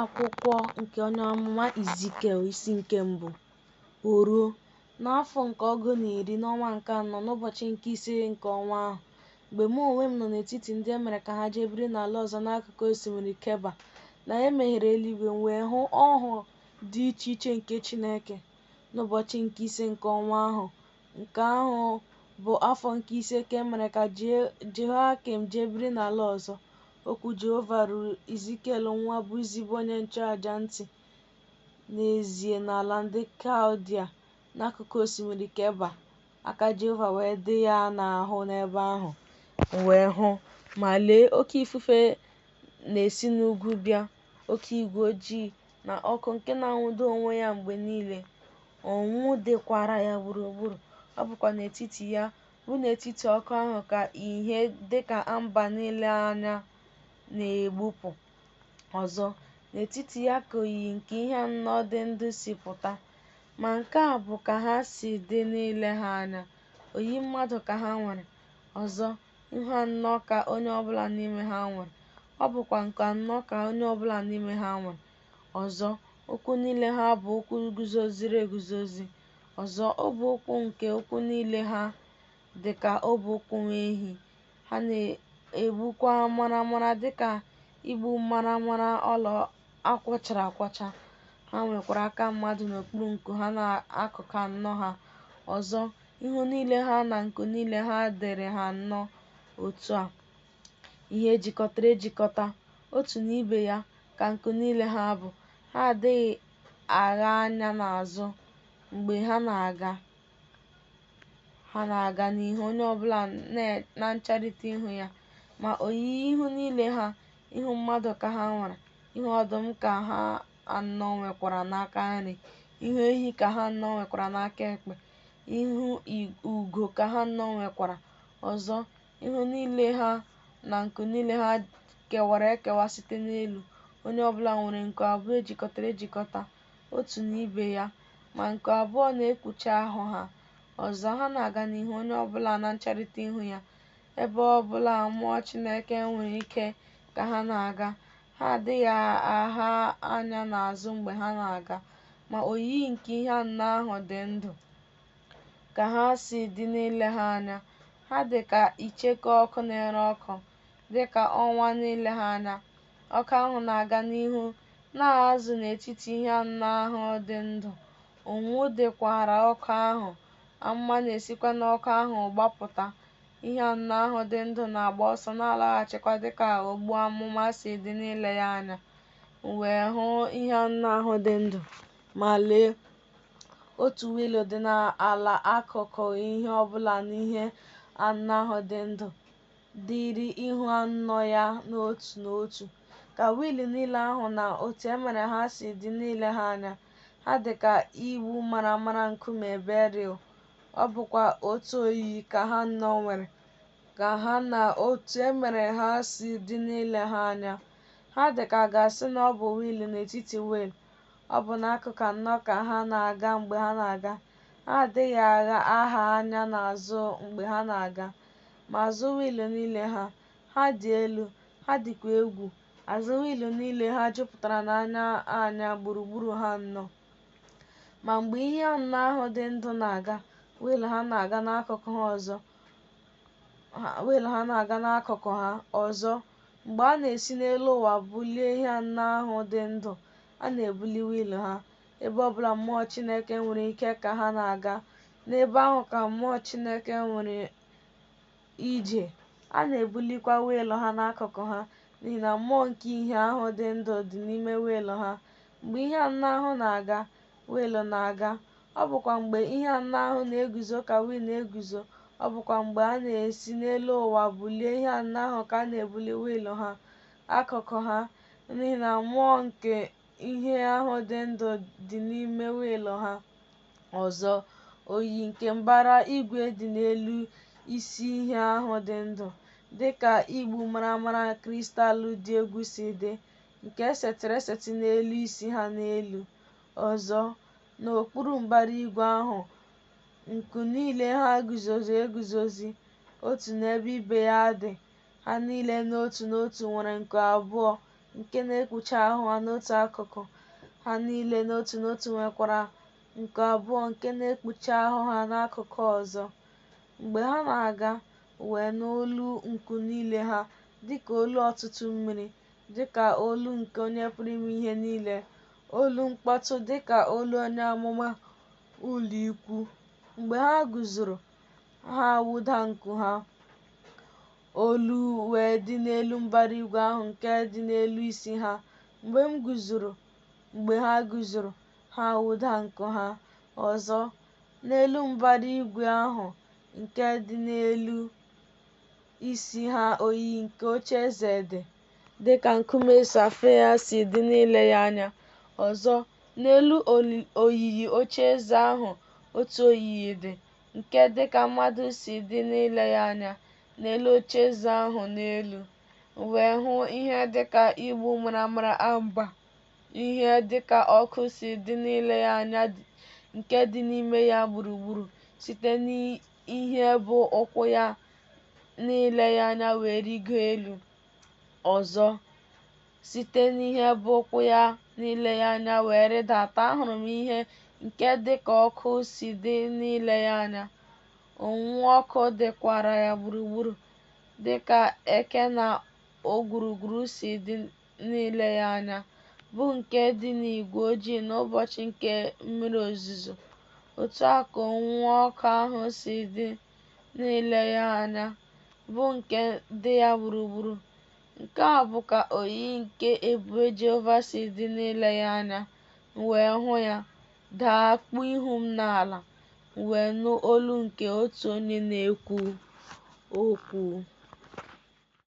Akwụkwọ nke onye amụma Ezikiel isi nke mbụ. O ruo, n'afọ nke 10 n'ọnwa nke anọ n'ụbọchị nke ise nke ọnwa ahụ, mgbe mụ onwe m nọ n'etiti ndị e mere ka ha jee biri n'ala ọzọ n'akụkụ osimiri Keba, na e meghere eluigwe, m wee hụ ọhụ dị iche iche nke Chineke. N'ụbọchị nke ise nke ọnwa ahụ, nke ahụ bụ afọ nke ise ka e mere ka Jehoiakim jee biri n'ala ọzọ, okwu Jehova ruru Ezikiel nwa Buzi bụ onye nchụaja ntị n'ezie n'ala ndị Kaldịa n'akụkụ osimiri Keba. Aka Jehova wee dị ya n'ahụ n'ebe ahụ. M wee hụ, ma lee, oke ifufe na-esi n'ugwu bịa, oke igwe ojii na ọkụ nke na-anwụdo onwe ya mgbe niile. Ọnwụ dịkwara ya gburugburu. Ọ bụkwa n'etiti ya, bụ n'etiti ọkụ ahụ, ka ìhè dịka mba niile anya na-egbupụ. Ọzọ, n'etiti ya ka oyiyi nke ihe anọ dị ndụ si pụta, ma nke a bụ ka ha si dị n'ile ha anya. Oyiyi mmadụ ka ha nwere. Ọzọ, ihu anọ ka onye ọbụla n'ime ha nwere. Ọ bụkwa nku anọ ka onye ọbụla n'ime ha nwere. Ọzọ, ụkwụ niile ha bụ ụkwụ guzoziri eguzozi. Ọzọ, ọbụ ụkwụ nke ụkwụ niile ha dị ka ọbụ ụkwụ ehi. Ha na-egbukwa maramara dịka igbu maramara ọla akwọchara akwọcha. Ha nwekwara aka mmadụ n'okpuru nku ha na akụkụ anọ ha. Ọzọ, ihu niile ha na nku niile ha dịrị ha nnọọ otu a, ihe ejikọtara ejikọta otu n'ibe ya ka nku niile ha bụ. Ha adịghị agha anya n'azụ mgbe ha na-aga n'ihu onye ọbụla na ncharịta ihu ya. Ma oyiyi ihu niile ha, ihu mmadụ ka ha nwere. Ihu ọdụm ka ha anọ nwekwara n'aka nri. Ihu ehi ka ha anọ nwekwara n'aka ekpe. Ihu ugo ka ha anọ nwekwara. Ọzọ, ihu niile ha na nku niile ha kewara ekewa site n'elu. Onye ọbụla nwere nku abụọ ejikọtara ejikọta otu n'ibe ya, ma nku abụọ na-ekpuchi ahụ ha. Ọzọ, ha na-aga n'ihu onye ọbụla na ncharịta ihu ya. Ebe ọbụla mmụọ Chineke nwere ike ka ha na-aga. Ha adịghị agha anya n'azụ mgbe ha na-aga. Ma oyiyi nke ihe anọ ahụ dị ndụ ka ha si dị n'ile ha anya. Ha dị ka icheku ọkụ na-ere ọkụ, dị ka ọnwa n'ile ha anya. Ọkụ ahụ na-aga n'ihu na-azụ n'etiti ihe anọ ahụ dị ndụ. Ụnwụ dịkwara ọkụ ahụ. Amụma na-esikwa n'ọkụ ahụ gbapụta. Ihe anọ ahụ dị ndụ na-agba ọsọ na-alaghachikwa dịka ogbu amụma si dị n'ile ya anya. M wee hụ ihe anọ ahụ dị ndụ, ma lee, otu wiil dị n'ala akụkụ ihe ọbụla n'ihe anọ ahụ dị ndụ, dịrị ihu anọ ya n'otu n'otu. Ka wiil niile ahụ na otu e mere ha si dị n'ile ha anya. Ha dị ka igbu maramara nkume beril. Ọ bụkwa otu oyiyi ka ha anọ nwere, ka ha na otu e mere ha si dị n'ile ha anya. Ha dị ka a ga-asị na ọ bụ wiil n'etiti wiil. Ọ bụ n'akụkụ anọ ka ha na-aga mgbe ha na-aga. Ha adịghị agha anya n'azụ mgbe ha na-aga. Ma azụ wiil niile ha, ha dị elu, ha dịkwa egwu. Azụ wiil niile ha jupụtara n'anya anya gburugburu ha nnọọ. Ma mgbe ihe anọ ahụ dị ndụ na-aga, wiil ha na-aga n'akụkụ ha ọzọ. Ọzọ, mgbe a na-esi n'elu ụwa bulie ihe anọ ahụ dị ndụ, a na-ebuli wiil ha. Ebe ọbụla mmụọ Chineke nwere ike ka ha na-aga, n'ebe ahụ ka mmụọ Chineke nwere ije. A na-ebulikwa wiil ha n'akụkụ ha, n'ihi na mmụọ nke ihe ahụ dị ndụ dị n'ime wiil ha. Mgbe ihe anọ ahụ na-aga, wiil na-aga. Ọ bụkwa mgbe ihe anọ ahụ na-eguzo ka wiil na-eguzo. Ọ bụkwa mgbe a na-esi n'elu ụwa bulie ihe anọ ahụ ka a na-ebuli wiil ha akụkụ ha, n'ihi na mmụọ nke ihe ahụ dị ndụ dị n'ime wiil ha. Ọzọ, oyiyi nke mbara igwe dị n'elu isi ihe ahụ dị ndụ, dị ka igbu maramara kristal dị egwu si dị, nke esetịrị esetị n'elu isi ha n'elu. Ọzọ, n'okpuru mbara igwe ahụ, nku niile ha guzozi eguzozi otu n'ebe ibe ya dị. Ha niile n'otu n'otu nwere nku abụọ nke na-ekpuchi ahụ ha n'otu akụkụ, ha niile n'otu n'otu nwekwara nku abụọ nke na-ekpuchi ahụ ha n'akụkụ ọzọ. Mgbe ha na-aga, wee nụ olu nku niile ha, dịka olu ọtụtụ mmiri, dịka olu nke Onye pụrụ ime ihe niile, olu mkpọtụ dịka olu onye amụma ụlọ ikwu. Mgbe ha guzoro, ha wụda nku ha, olu wee dị n'elu mbara igwe ahụ nke dị n'elu isi ha. Mgbe ha guzoro, ha wụda nku ha ọzọ n'elu mbara igwe ahụ nke dị n'elu isi ha. Oyiyi nke ocheeze dị dịka nkume safaia si dị n'ile ya anya. Ọzọ, n'elu oyiyi ocheeze ahụ otu oyiyi dị, nke dịka mmadụ si dị n'ile ya anya n'elu ocheeze ahụ n'elu. Wee hụ ihe dịka igbu maramara amba, ihe dịka ọkụ si dị n'ile ya anya nke dị n'ime ya gburugburu site n'ihe bụ ụkwụ ya n'ile ya anya wee rigo elu. Ọzọ, site n'ihe bụ ụkwụ ya n'ile ya anya wee rịdata, ahụrụ m ihe nke dịka ọkụ si dị n'ile ya anya. Onwunwu ọkụ dịkwara ya gburugburu dịka eke na ogwurugwu si dị n'ile ya anya, bụ nke dị n'igwe ojii n'ụbọchị nke mmiri ozuzo. Otu a ka onwunwu ọkụ ahụ si dị n'ile ya anya, bụ nke dị ya gburugburu. Nke a bụ ka oyiyi nke ebube Jehova si dị n'ile ya anya. M wee hụ ya, daa kpuo ihu m n'ala, m wee nụ olu nke otu onye na-ekwu okwu.